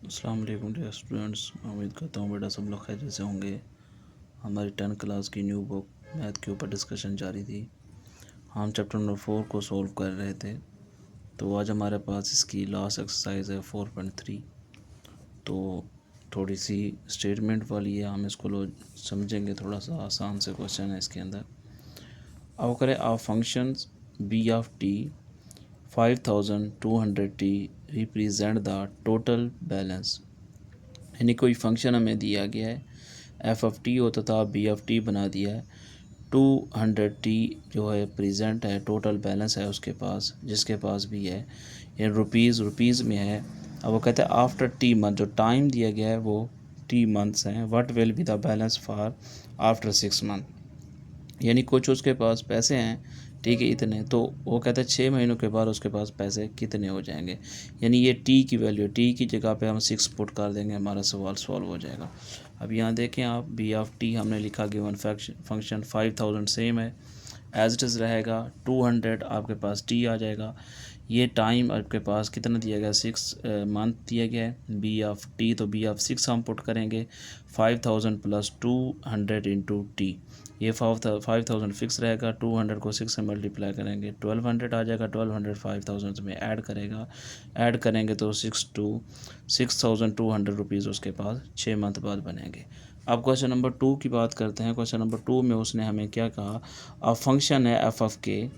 अस्सलाम वालेकुम dear students, उम्मीद करता हूँ बेटा सब लोग खैरियत से होंगे। हमारी 10th क्लास की न्यू बुक मैथ के ऊपर डिस्कशन जारी थी। हम चैप्टर नंबर 4 को सॉल्व कर रहे थे। तो आज हमारे पास इसकी लास्ट एक्सरसाइज है 4.3। तो थोड़ी सी स्टेटमेंट वाली है, हम इसको समझेंगे। थोड़ा सा आसान से क्वेश्चन है इसके अंदर। अब करें आप functions b of t 5200t represent the total balance. यानी कोई फंक्शन हमें दिया गया है, एफ ऑफ टी होता था, बी ऑफ टी बना दिया है। 200t जो है प्रेजेंट है, टोटल बैलेंस है उसके पास, जिसके पास भी है। ये रुपीज़ में है। अब वो कहते हैं आफ्टर टी मंथ, जो टाइम दिया गया है वो टी मंथ्स हैं। What will be the balance for after 6 month. यानी कुछ उसके पास पैसे हैं, ठीक है, इतने। तो वो कहते हैं 6 महीनों के बाद उसके पास पैसे कितने हो जाएंगे। यानी ये टी की वैल्यू, टी की जगह पे हम 6 पुट कर देंगे, हमारा सवाल सॉल्व हो जाएगा। अब यहाँ देखें आप, बी ऑफ टी हमने लिखा, गिवन फंक्शन 5000 सेम है, एज इट इज़ रहेगा। 200 आपके पास टी आ जाएगा। ये टाइम आपके पास कितना दिया गया, 6 मंथ दिया गया है। बी ऑफ टी, तो बी ऑफ 6 हम पुट करेंगे। 5000 प्लस 200 इंटू टी, ये 5000 फिक्स रहेगा। 200 को 6 से मल्टीप्लाई करेंगे, 1200 आ जाएगा। 1200 5000 में ऐड करेंगे तो 6200 रुपीज़ उसके पास 6 मंथ बाद बनेंगे। अब क्वेश्चन नंबर 2 की बात करते हैं। क्वेश्चन नंबर 2 में उसने हमें क्या कहा, अब फंक्शन है एफ ऑफ के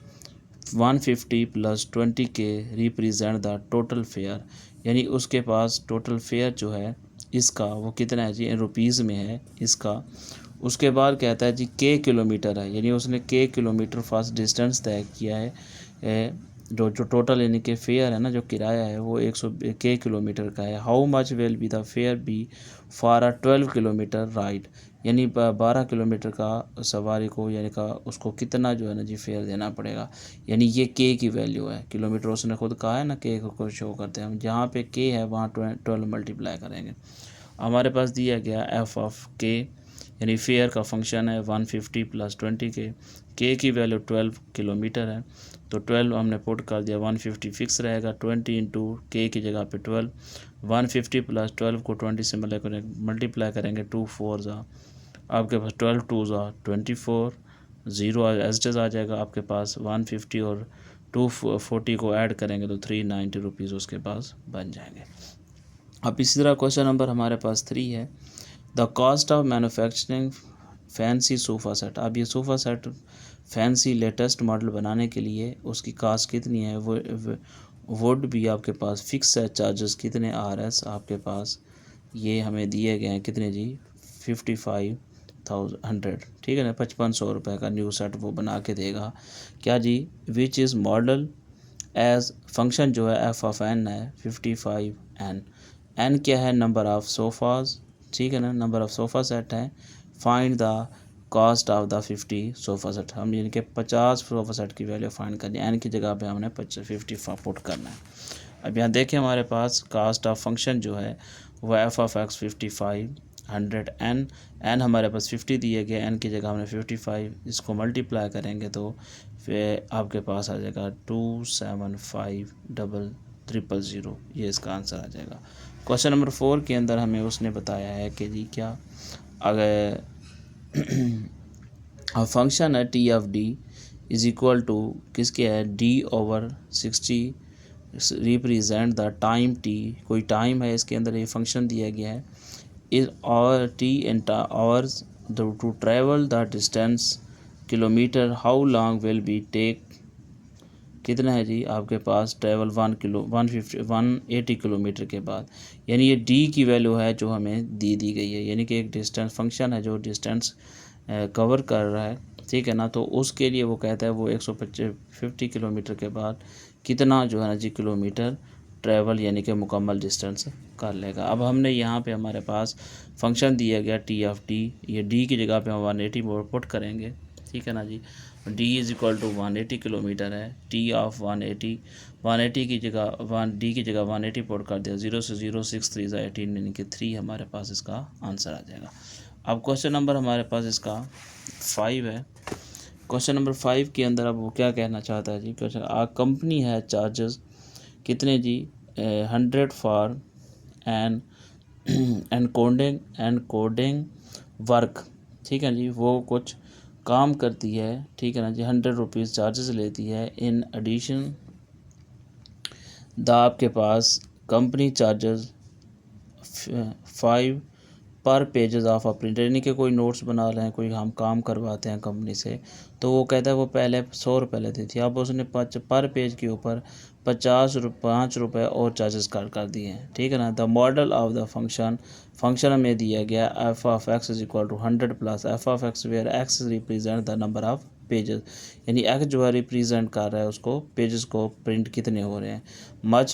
150 प्लस 20 के रिप्रेजेंट द टोटल फेयर। यानी उसके पास टोटल फेयर जो है इसका वो कितना है जी, रुपीज़ में है इसका। उसके बाद कहता है जी के किलोमीटर है, यानी उसने के किलोमीटर फास्ट डिस्टेंस तय किया है। जो टोटल यानी कि फेयर है ना, जो किराया है वो 100 के किलोमीटर का है। How much will be the fare b for a 12 kilometre ride. यानी 12 किलोमीटर का सवारी को, यानी का उसको कितना जो है ना जी फेयर देना पड़ेगा। यानी ये के की वैल्यू है, किलोमीटर उसने खुद कहा है ना, के को शो करते हैं हम। जहाँ पे के है वहाँ 12 मल्टीप्लाई करेंगे। हमारे पास दिया गया एफ ऑफ के, यानी फेयर का फंक्शन है 150 प्लस 20 के की वैल्यू 12 किलोमीटर है। तो 12 हमने पुट कर दिया, 150 फिक्स रहेगा। 20 इंटू के की जगह पे 12, 150 प्लस 12 को 20 से मल्टीप्लाई करेंगे। 2 4 ज़ा आपके पास 12, 2 ज़ा 24, ज़ीरो एज आ जाएगा आपके पास। 150 और 240 को ऐड करेंगे तो 390 रुपीज़ उसके पास बन जाएंगे। अब इसी तरह क्वेश्चन नंबर हमारे पास 3 है, the cost of manufacturing fancy sofa set. अब ये sofa set fancy latest model बनाने के लिए उसकी कास्ट कितनी है, वो वुड भी आपके पास फिक्स है। चार्जेस कितने आर एस आपके पास ये हमें दिए गए हैं, कितने जी, 55,100, ठीक है ना, 5500 रुपये का न्यू सेट वो बना के देगा। क्या G, which is model as function जो है एफ ऑफ एन है 55n। एन क्या है, नंबर ऑफ़ सोफ़ाज, ठीक है ना, नंबर ऑफ़ सोफ़ा सेट है। Find the cost of the 50 sofa set. हम यानी कि 50 सोफ़ा सेट की वैल्यू फाइंड करनी है। एन की जगह पे हमने 50 पुट करना है। अब यहाँ देखें हमारे पास कास्ट ऑफ फंक्शन जो है वो एफ ऑफ एक्स 5500 एन हमारे पास 50 दिए गए, एन की जगह हमने 55, इसको मल्टीप्लाई करेंगे तो फिर आपके पास आ जाएगा 275,000, ये इसका आंसर आ जाएगा। क्वेश्चन नंबर 4 के अंदर हमें उसने बताया है कि जी क्या, अगर फंक्शन है T of d is equal to किसके है, d over 60 represent the time t. कोई टाइम है इसके अंदर, ये फंक्शन दिया गया है। इज और t in hours to travel the distance kilometre, how long will be take. कितना है जी आपके पास, ट्रेवल 180 किलोमीटर के बाद। यानी ये डी की वैल्यू है जो हमें दी गई है, यानी कि एक डिस्टेंस फंक्शन है जो डिस्टेंस कवर कर रहा है, ठीक है ना। तो उसके लिए वो कहता है वो 150 किलोमीटर के बाद कितना जो है ना जी किलोमीटर ट्रैवल, यानी कि मुकम्मल डिस्टेंस कर लेगा। अब हमने यहाँ पे हमारे पास फंक्शन दिया गया टी ऑफ टी, ये डी की जगह पे हम 180 पुट करेंगे, ठीक है ना जी। D is equal to 180 kilometre है। टी ऑफ 180 की जगह डी की जगह 180 पुट कर दिया। 0 से 0 6 3 18, यानी कि 3 हमारे पास इसका आंसर आ जाएगा। अब क्वेश्चन नंबर हमारे पास इसका 5 है। क्वेश्चन नंबर 5 के अंदर अब वो क्या कहना चाहता है जी, क्वेश्चन आ कंपनी है चार्जेस कितने जी, 100 फॉर एंड एनकोडिंग वर्क, ठीक है जी, वो कुछ काम करती है, ठीक है ना जी, 100 रुपीज़ चार्जेस लेती है। इन एडिशन द आपके पास कंपनी चार्जेस 5 पर पेजेस ऑफ अ प्रिंटर, यानी कि कोई नोट्स बना रहे हैं, कोई हम काम करवाते हैं कंपनी से, तो वो कहता है वो पहले 100 रुपये लेती थी, अब उसने पर पेज के ऊपर 5 रुपये और चार्जेस कर दिए हैं, ठीक है ना। The model of the function में दिया गया f of x is equal to 100 plus f of x where x represent the number of pages, यानी एक्स जो है रिप्रेजेंट कर रहा है उसको पेजेस को प्रिंट कितने हो रहे हैं।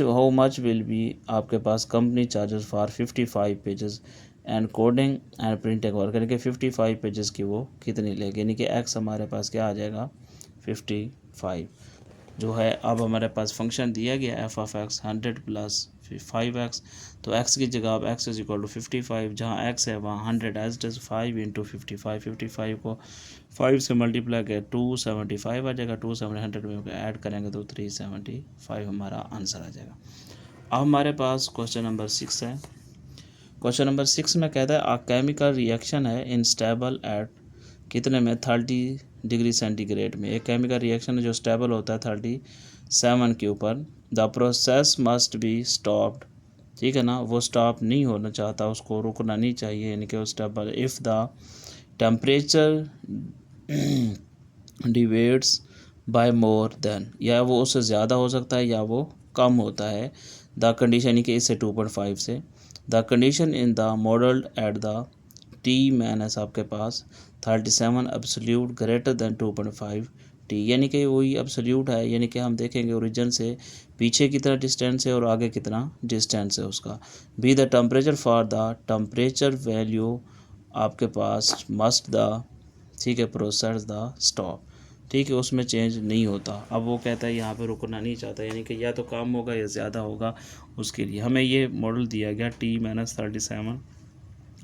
हाउ मच विल बी आपके पास company charges for 55 pages and coding and printing work, यानी कि 55 पेजेस की वो कितनी लेगी, यानी कि एक्स हमारे पास क्या आ जाएगा 55 जो है। अब हमारे पास फंक्शन दिया गया f of x 100 plus 5x, तो x की जगह अब x इज इक्वल टू 55, जहाँ x है वहाँ 100 एज इट इज़ 5 इंटू 55 को 5 से मल्टीप्लाई किया 275 आ जाएगा, 270 में ऐड करेंगे तो 375 हमारा आंसर आ जाएगा। अब हमारे पास क्वेश्चन नंबर 6 है। क्वेश्चन नंबर 6 में कहता है आ केमिकल रिएक्शन है इनस्टेबल एट कितने में 30 डिग्री सेंटीग्रेड में, एक केमिकल रिएक्शन है जो स्टेबल होता है 37 के ऊपर। The process must be stopped, ठीक है ना, वो स्टॉप नहीं होना चाहता, उसको रुकना नहीं चाहिए, यानी कि वो stable. If the temperature deviates by more than, या वो उससे ज़्यादा हो सकता है या वो कम होता है। द कंडीशन, यानी कि इससे 2.5 से। The condition in the modelled at the T minus आपके पास 37 एब्सोल्यूट ग्रेटर देन 2.5 टी, यानी कि वही एब्सोल्यूट है, यानी कि हम देखेंगे ओरिजिन से पीछे कितना डिस्टेंस है और आगे कितना डिस्टेंस है उसका। Be the temperature for the temperature value आपके पास मस्ट द, ठीक है, प्रोसेस द स्टॉप, ठीक है, उसमें चेंज नहीं होता। अब वो कहता है यहाँ पे रुकना नहीं चाहता, यानी कि या तो कम होगा या ज़्यादा होगा, उसके लिए हमें ये मॉडल दिया गया T minus 37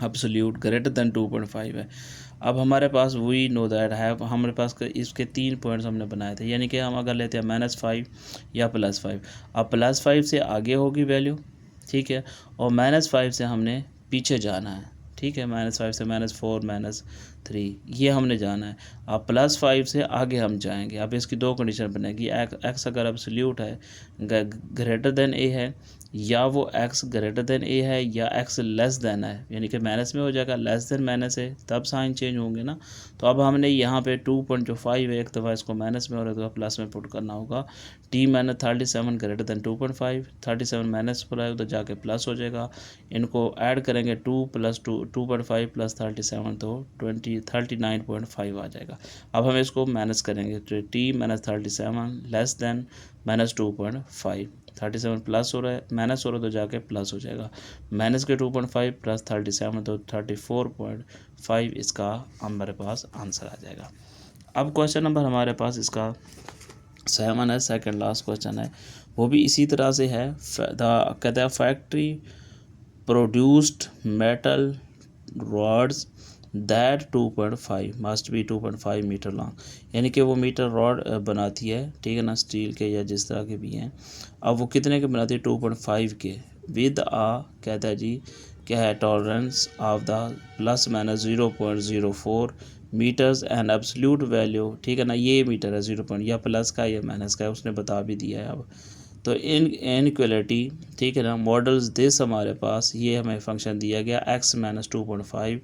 absolute greater then 2.5 है। अब हमारे पास वी नो दैट है, हमारे पास इसके 3 पॉइंट्स हमने बनाए थे, यानी कि हम अगर लेते हैं -5 या +5, अब +5 से आगे होगी वैल्यू, ठीक है, और -5 से हमने पीछे जाना है, ठीक है, -5 से -4 -3 ये हमने जाना है। अब +5 से आगे हम जाएंगे। अब इसकी दो कंडीशन बनेगी, एक्स अगर एब्सोल्यूट है ग्रेटर देन ए है, या वो x ग्रेटर देन ए है या x लेस देन है, यानी कि माइनस में हो जाएगा, लेस देन माइनस है तब साइन चेंज होंगे ना। तो अब हमने यहाँ पे 2.5 है, एक दफ़ा इसको माइनस में और एक दफ़ा प्लस में पुट करना होगा। T minus 37 greater than 2.5, 37 minus पर तो जाके प्लस हो जाएगा, इनको ऐड करेंगे 2 + 2.5 + 37 तो 39.5 आ जाएगा। अब हम इसको माइनस करेंगे तो T minus 37 less than -2.5, 37 plus हो रहा है, माइनस हो रहा है तो जाके प्लस हो जाएगा, माइनस के 2.5 प्लस 37 तो 34.5 इसका हमारे पास आंसर आ जाएगा। अब क्वेश्चन नंबर हमारे पास इसका 7 है, सेकंड लास्ट क्वेश्चन है, वो भी इसी तरह से है। कहता है factory produced metal rods that 2.5 must be 2.5 metre long, यानी कि वो मीटर रॉड बनाती है, ठीक है ना, स्टील के या जिस तरह के भी हैं। अब वो कितने के बनाती है 2.5 के, विद कहता है जी क्या है tolerance of the ±0.04 metres and absolute value, ठीक है ना, ये मीटर है 0. या प्लस का या माइनस का है, उसने बता भी दिया है। अब तो इनइक्वालिटी, ठीक है ना, मॉडल्स दिस हमारे पास ये हमें फंक्शन दिया गया x - 2.5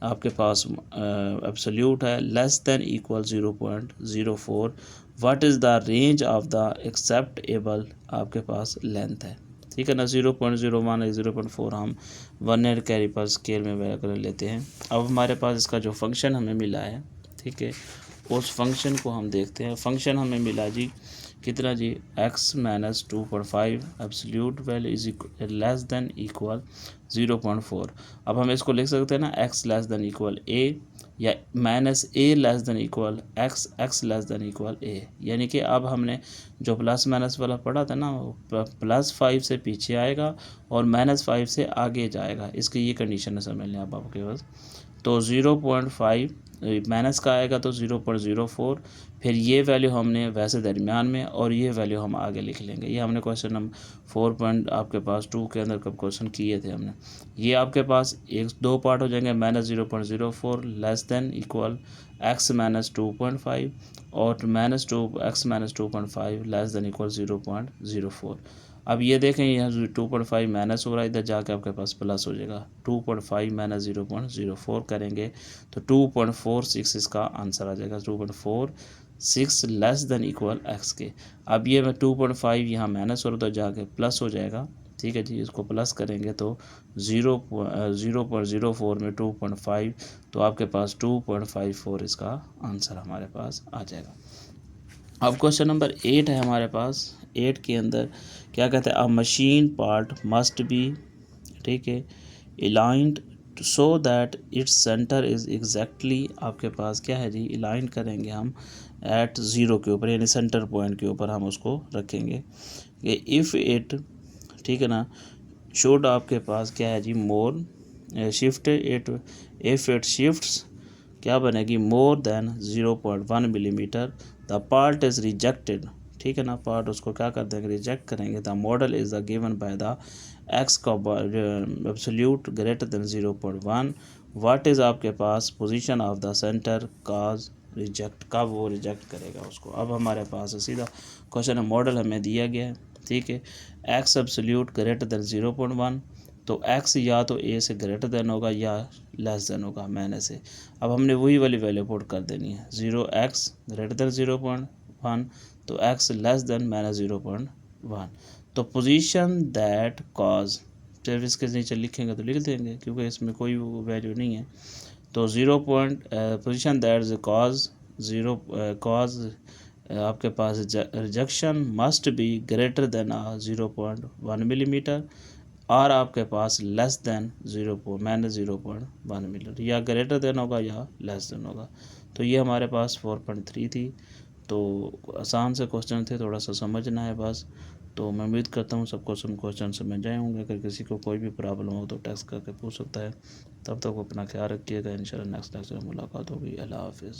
आपके पास एब्सोल्यूट है, less than equal 0.04, what is the range of the acceptable आपके पास लेंथ है, ठीक है ना, 0.01 या 0.4 हम 1 कैरी पर स्केल में वगैरह लेते हैं। अब हमारे पास इसका जो फंक्शन हमें मिला है, ठीक है, उस फंक्शन को हम देखते हैं। फंक्शन हमें मिला जी कितना जी, x - 2.5 absolute value is less than equal 0.4। अब हम इसको लिख सकते हैं ना, x less than equal a या -a less than equal x less than equal a, यानी कि अब हमने जो प्लस माइनस वाला पढ़ा था ना, वो +5 से पीछे आएगा और -5 से आगे जाएगा, इसकी ये कंडीशन है समझ लें आप आपके पास। तो 0.5 माइनस का आएगा तो 0.04, फिर ये वैल्यू हमने वैसे दरमियान में और ये वैल्यू हम आगे लिख लेंगे। ये हमने क्वेश्चन नंबर 4 पॉइंट आपके पास 2 के अंदर कब क्वेश्चन किए थे हमने। ये आपके पास दो पार्ट हो जाएंगे, -0.04 less than equal x minus 2.5 और -2x-2.5 लेस देन इक्वल 0.04। अब ये देखें यहाँ 2.5 माइनस हो रहा है, इधर जाके आपके पास प्लस हो जाएगा। 2.5 माइनस 0.04 करेंगे तो 2.46 इसका आंसर आ जाएगा। 2.46 लेस देन इक्वल x के। अब ये मैं 2.5 यहाँ माइनस हो रहा तो जाके प्लस हो जाएगा। ठीक है जी, इसको प्लस करेंगे तो 0.04 में 2.5 तो आपके पास 2.54 इसका आंसर हमारे पास आ जाएगा। अब क्वेश्चन नंबर 8 है हमारे पास। 8 के अंदर क्या कहते हैं, अ मशीन पार्ट मस्ट बी, ठीक है, aligned so that its centre is exactly, आपके पास क्या है जी, अलाइन करेंगे हम एट ज़ीरो के ऊपर, यानी सेंटर पॉइंट के ऊपर हम उसको रखेंगे। इफ़ इट, ठीक है ना, शुड आपके पास क्या है जी, more shift it, if it shifts क्या बनेगी, more than 0.1 millimetre the part is rejected. ठीक है ना, पार्ट उसको क्या कर देंगे, रिजेक्ट करेंगे। The model is the given by the x का absolute greater than 0.1। What is आपके पास position of the centre cause reject, कब वो रिजेक्ट करेगा उसको। अब हमारे पास सीधा क्वेश्चन है, मॉडल हमें दिया गया है, ठीक है, एक्स एब्सोल्यूट ग्रेटर देन 0.1, तो x या तो a से ग्रेटर देन होगा या लेस देन होगा मैंने से। अब हमने वही वाली वैल्यू पुट कर देनी है, 0x ग्रेटर देन 0.1 तो x लेस देन माइनस 0.1। तो पोजीशन दैट कॉज, जब इसके नीचे लिखेंगे तो लिख देंगे क्योंकि इसमें कोई वैल्यू नहीं है। तो position that is cause cause आपके पास rejection must be greater than 0.1 millimetre और आपके पास लेस देन माइनस 0.1 मिलीमीटर, या ग्रेटर देन होगा या लेस देन होगा। तो ये हमारे पास 4.3 थी। तो आसान से क्वेश्चन थे, थोड़ा सा समझना है बस। तो मैं उम्मीद करता हूँ सबको क्वेश्चन समझ आए होंगे। अगर किसी को कोई भी प्रॉब्लम हो तो टेक्स्ट करके पूछ सकता है। तब तक अपना ख्याल रखिएगा। इंशाल्लाह नेक्स्ट लेक्चर में मुलाकात होगी। अल्लाह हाफिज़।